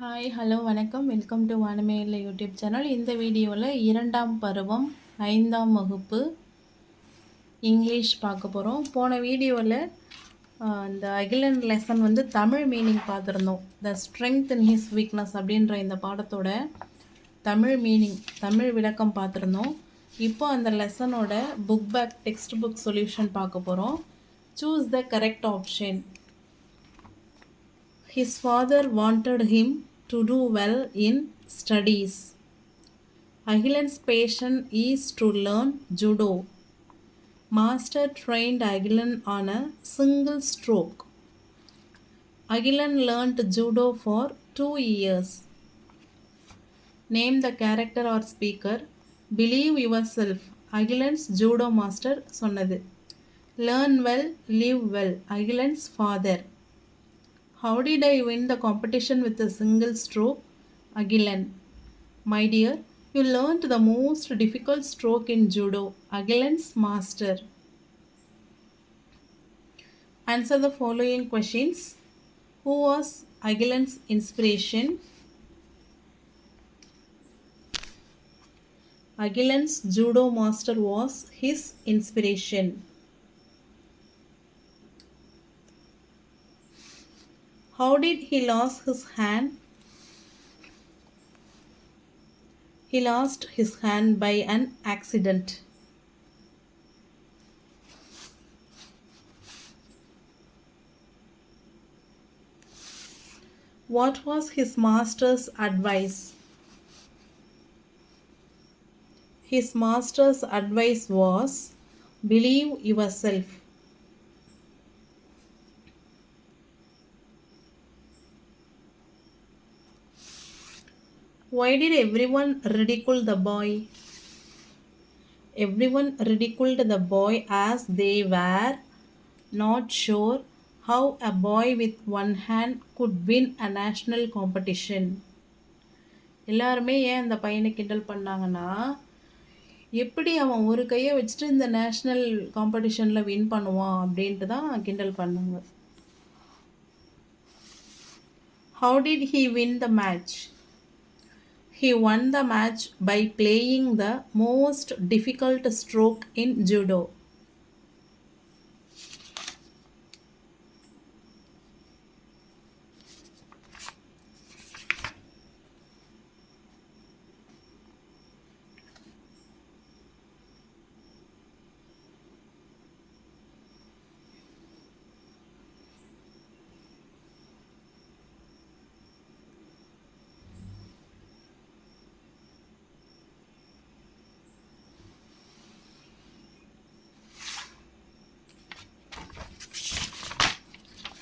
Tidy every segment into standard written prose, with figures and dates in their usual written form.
Hi hello வணக்கம் welcome to வானமேல YouTube channel. இந்த வீடியோவில் 2ஆம் பருவம் 5ஆம் வகுப்பு இங்கிலீஷ் பார்க்க போகிறோம். போன வீடியோவில் இந்த அகிலன் லெசன் தமிழ் மீனிங் பார்த்துருந்தோம். The strength in his weakness அப்படின்ற இந்த பாடத்தோட தமிழ் மீனிங், தமிழ் விளக்கம் பார்த்துருந்தோம். இப்போ அந்த லெசனோட book back text book solution பார்க்க போகிறோம். Choose the correct option. His father wanted him to do well in studies. Agilan's passion is to learn judo. Master trained Agilan on a single stroke. Agilan learnt judo for 2 years. Name the character or speaker. Believe yourself. Agilan's judo master சொன்னது. Learn well, live well. Agilan's father. How did I win the competition with a single stroke? Agilan. My dear, you learnt the most difficult stroke in judo. Agilan's master. Answer the following questions. Who was Agilan's inspiration? Agilan's judo master was his inspiration. How did he lose his hand? He lost his hand by an accident. What was his master's advice? His master's advice was, believe yourself. Why did everyone ridicule the boy? Everyone ridiculed the boy as they were not sure how a boy with one hand could win a national competition. எல்லாருமே ஏன் அந்த பையனை கிண்டல் பண்ணாங்கன்னா, எப்படி அவன் ஒரு கையை வச்சுட்டு இந்த நேஷ்னல் காம்படிஷனில் வின் பண்ணுவான் அப்படின்ட்டு தான் கிண்டல் பண்ணாங்க. How did he win the match? He won the match by playing the most difficult stroke in judo.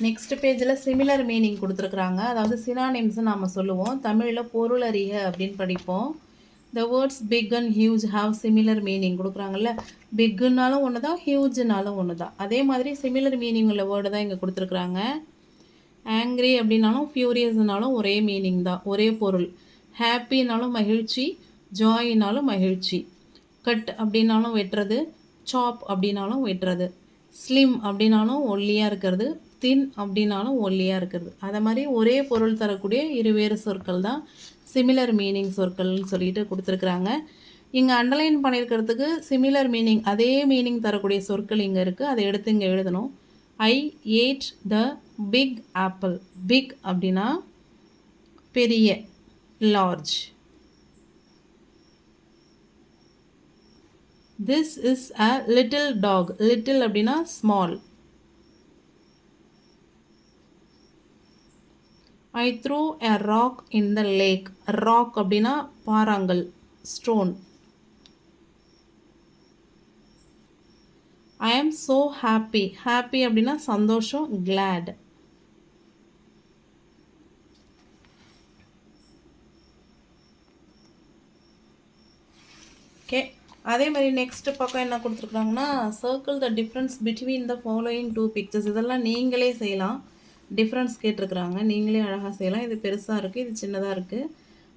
Next பேஜில் சிமிலர் மீனிங் கொடுத்துருக்குறாங்க. அதாவது சினானிம்ஸ் நாம் சொல்லுவோம். தமிழில் பொருளறிக அப்படின்னு படிப்போம். The words big and huge have similar meaning கொடுக்குறாங்கல்ல. பிக்குன்னாலும் ஒன்று தான், ஹியூஜ்னாலும் ஒன்று தான். அதே மாதிரி சிமிலர் மீனிங் உள்ள வேர்டு தான் இங்கே கொடுத்துருக்குறாங்க. ஆங்க்ரி அப்படின்னாலும் ஃபியூரியஸ்னாலும் ஒரே மீனிங் தான், ஒரே பொருள். ஹாப்பினாலும் மகிழ்ச்சி, ஜாயினாலும் மகிழ்ச்சி. கட் அப்படின்னாலும் வெட்டுறது, சாப் அப்படின்னாலும் வெட்டுறது. ஸ்லிம் அப்படின்னாலும் ஒல்லியாக இருக்கிறது, தின் அப்படின்னாலும் ஒல்லியாக இருக்கிறது. அதை மாதிரி ஒரே பொருள் தரக்கூடிய இருவேறு சொற்கள் தான் சிமிலர் மீனிங் சொற்கள்னு சொல்லிட்டு கொடுத்துருக்குறாங்க. இங்கே அண்டர்லைன் பண்ணியிருக்கிறதுக்கு சிமிலர் மீனிங், அதே மீனிங் தரக்கூடிய சொற்கள் இங்கே இருக்குது. அதை எடுத்து இங்கே எழுதணும். I ate the big apple. Big அப்படின்னா பெரிய, large. This is a little dog. Little அப்படின்னா small. I threw a rock in the lake. Rock அப்படின்னா பாறாங்கல், stone. I am so happy. Happy அப்படின்னா சந்தோஷம், glad. ஓகே, அதே மாதிரி நெக்ஸ்ட் பக்கம் என்ன கொடுத்துருக்குறாங்கன்னா, circle the difference between the following two pictures. இதெல்லாம் நீங்களே செய்யலாம். டிஃப்ரென்ஸ் கேட்டிருக்குறாங்க, நீங்களே அழகாக செய்யலாம். இது பெருசாக இருக்குது, இது சின்னதாக இருக்குது.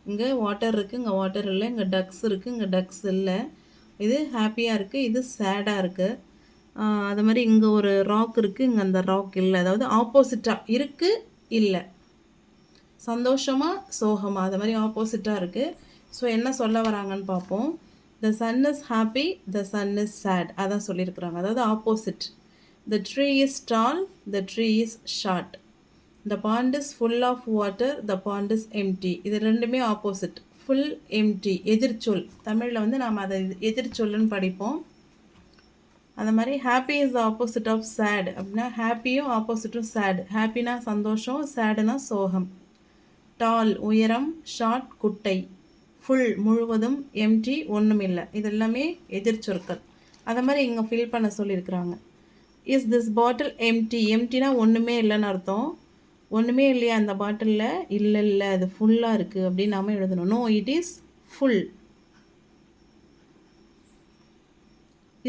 இங்கே வாட்டர் இருக்குது, இங்கே வாட்டர் இல்லை. இங்கே டக்ஸ் இருக்குது, இங்கே டக்ஸ் இல்லை. இது ஹாப்பியாக இருக்குது, இது சேடாக இருக்குது. அது மாதிரி இங்கே ஒரு ராக் இருக்குது, இங்கே அந்த ராக் இல்லை. அதாவது ஆப்போசிட்டாக இருக்குது, இல்லை. சந்தோஷமா சோகமா அது மாதிரி ஆப்போசிட்டாக இருக்குது. ஸோ என்ன சொல்ல வராங்கன்னு பார்ப்போம். The sun is happy, the sun is sad, அதான் சொல்லியிருக்கிறாங்க. அதாவது opposite. The tree is tall, the tree is short. The pond is full of water, the pond is empty. இது ரெண்டுமே ஆப்போசிட். ஃபுல், எம்டி எதிர்ச்சொல். தமிழில் வந்து நாம் அதை எதிர்ச்சொல்லுன்னு படிப்போம். அந்த மாதிரி happy is the opposite of sad அப்படின்னா ஹாப்பியும் ஆப்போசிட்டும் சேட். ஹாப்பினா சந்தோஷம், சேடுனா சோகம். டால் உயரம், ஷார்ட் குட்டை, ஃபுல் முழுவதும், எம்டி ஒன்றும் இல்லை. இது எல்லாமே எதிர்ச்சொற்கள். அதை மாதிரி இங்கே ஃபில் பண்ண சொல்லியிருக்கிறாங்க. Is this bottle empty? எம்டினா ஒன்றுமே இல்லைன்னு அர்த்தம். ஒன்றுமே இல்லையா அந்த பாட்டிலில்? இல்லை இல்லை, அது ஃபுல்லாக இருக்குது அப்படின்னு நாம் எழுதணும். No, it is full.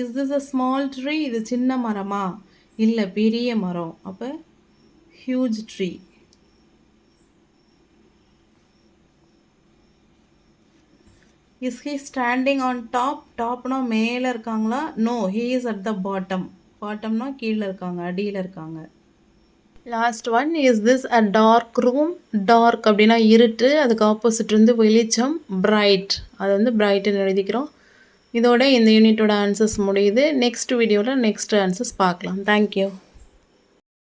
Is this a small tree? இது சின்ன மரமா? இல்லை, பெரிய மரம். அப்போ huge tree. Is he standing on top? டாப்னா மேலே இருக்காங்களா? No, he is at the bottom. பாட்டம்னா கீழே இருக்காங்க, அடியில் இருக்காங்க. Last one, is this a dark room? Dark அப்படின்னா இருட்டு, அதுக்கு ஆப்போசிட் வந்து வெளிச்சம், பிரைட். அது வந்து பிரைட்டுன்னு எழுதிக்கிறோம். இதோட இந்த யூனிட்டோட ஆன்சர்ஸ் முடியுது. நெக்ஸ்ட் வீடியோவில் நெக்ஸ்ட் ஆன்சர்ஸ் பார்க்கலாம். தேங்க்யூ.